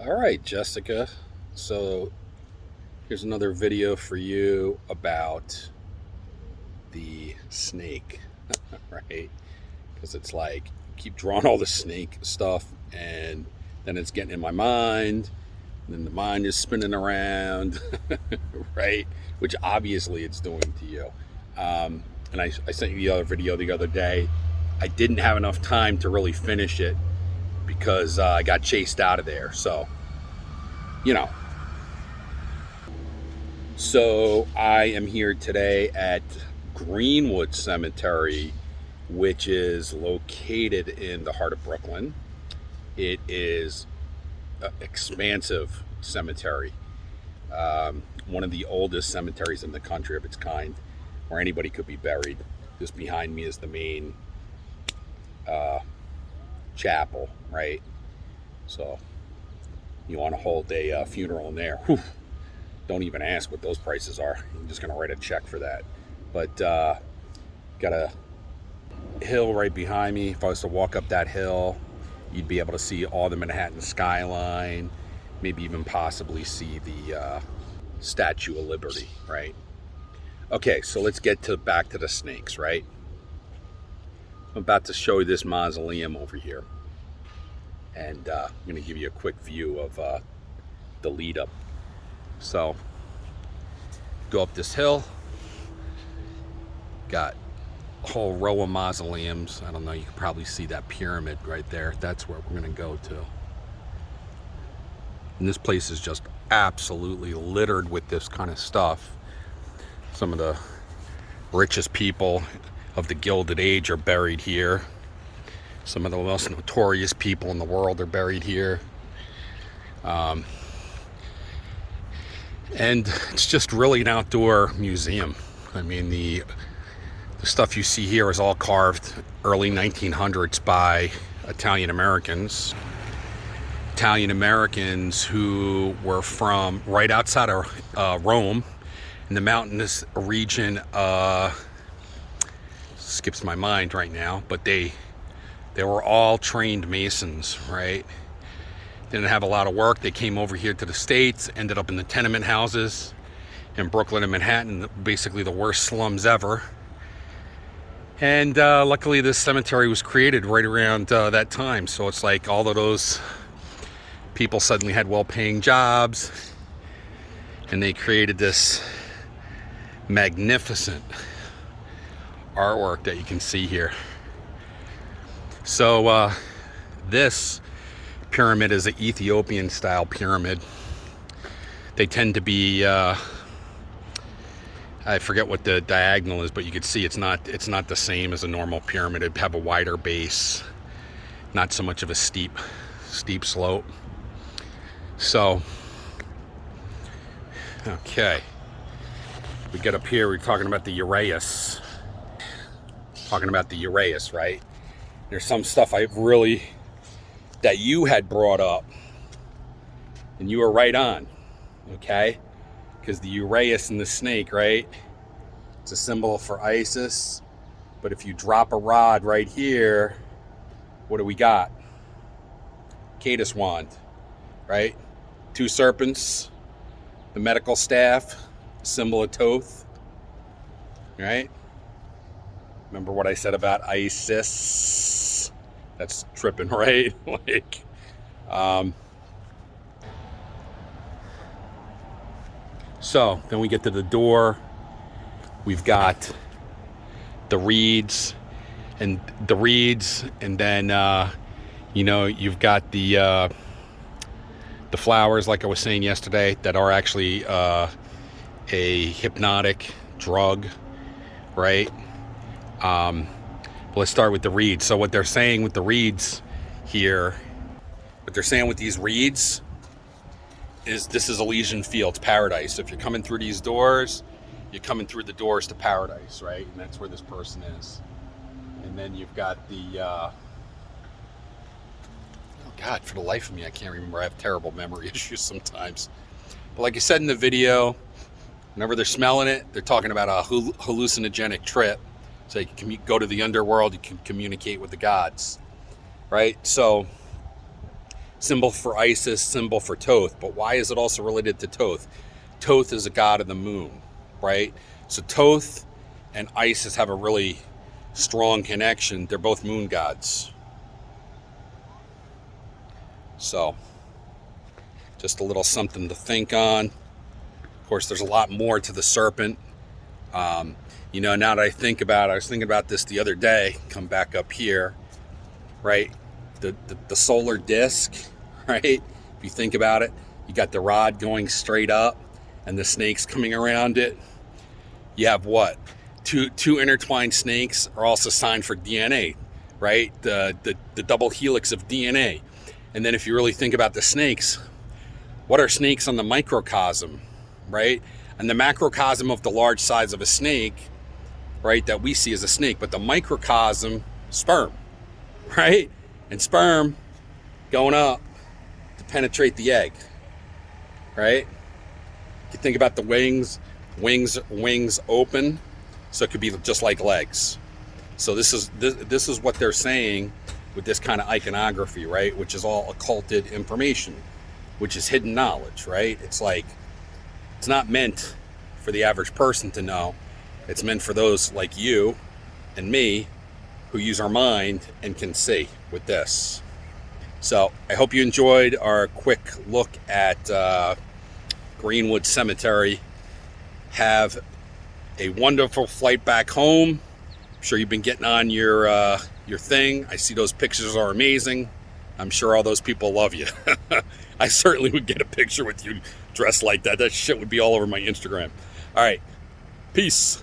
All right, Jessica. So here's another video for you about the snake, right? Because it's like keep drawing all the snake stuff, and then it's getting in my mind, and then the mind is spinning around, right? Which obviously it's doing to you. And I sent you the other video the other day. I didn't have enough time to really finish it because I got chased out of there. So, you know, So I am here today at Greenwood Cemetery, which is located in the heart of Brooklyn. It is an expansive cemetery, one of the oldest cemeteries in the country of its kind, where anybody could be buried. Just behind me is the main chapel, right? So you want to hold a funeral in there. Whew. Don't even ask what those prices are. I'm just going to write a check for that. But got a hill right behind me. If I was to walk up that hill, you'd be able to see all the Manhattan skyline, maybe even possibly see the Statue of Liberty, right? Okay, so let's get back to the snakes, right? I'm about to show you this mausoleum over here. And I'm going to give you a quick view of the lead up. So, go up this hill, got a whole row of mausoleums. I don't know, you can probably see that pyramid right there. That's where we're gonna go to. And this place is just absolutely littered with this kind of stuff. Some of the richest people of the Gilded Age are buried here. Some of the most notorious people in the world are buried here. And it's just really an outdoor museum. I mean, the stuff you see here is all carved early 1900s by Italian Americans. Italian Americans who were from right outside of Rome, in the mountainous region. Skips my mind right now, but they were all trained masons, right? Didn't have a lot of work. They came over here to the States, ended up in the tenement houses in Brooklyn and Manhattan, basically the worst slums ever. And luckily this cemetery was created right around that time. So it's like all of those people suddenly had well-paying jobs, and they created this magnificent artwork that you can see here. So this pyramid is an Ethiopian style pyramid. They tend to be I forget what the diagonal is, but you can see it's not the same as a normal pyramid. It'd have a wider base, not so much of a steep slope. So okay, we get up here, we're talking about the Uraeus. Right? There's some stuff that you had brought up, and you were right on, okay? Because the Uraeus and the snake, right? It's a symbol for Isis, but if you drop a rod right here, what do we got? Cadus wand, right? Two serpents, the medical staff, symbol of Thoth, right? Remember what I said about Isis? That's tripping, right? Like, so then we get to the door. We've got the reeds, and then you've got the flowers, like I was saying yesterday, that are actually a hypnotic drug, right? Let's start with the reeds. So what they're saying with the reeds here, what they're saying with these reeds is this is Elysian Fields, paradise. So if you're coming through these doors, you're coming through the doors to paradise, right? And that's where this person is. And then you've got the, oh God, for the life of me, I can't remember. I have terrible memory issues sometimes. But like I said in the video, whenever they're smelling it, they're talking about a hallucinogenic trip. So you can go to the underworld, you can communicate with the gods, right? So symbol for Isis, symbol for Thoth. But why is it also related to Thoth? Thoth is a god of the moon, right? So Thoth and Isis have a really strong connection. They're both moon gods. So just a little something to think on. Of course, there's a lot more to the serpent. You know, now that I think about it, I was thinking about this the other day, come back up here, right? The solar disk, right? If you think about it, you got the rod going straight up and the snakes coming around it. You have what? Two intertwined snakes are also signed for DNA, right? The double helix of DNA. And then if you really think about the snakes, what are snakes on the microcosm, right? And the macrocosm of the large size of a snake, right, that we see as a snake, but the microcosm, sperm, right? And sperm going up to penetrate the egg, right? You think about the wings open, so it could be just like legs. So this is what they're saying with this kind of iconography, right? Which is all occulted information, which is hidden knowledge, right? It's like, it's not meant for the average person to know. It's meant for those like you and me who use our mind and can see with this. So I hope you enjoyed our quick look at Greenwood Cemetery. Have a wonderful flight back home. I'm sure you've been getting on your thing. I see those pictures are amazing. I'm sure all those people love you. I certainly would get a picture with you dressed like that. That shit would be all over my Instagram. All right. Peace.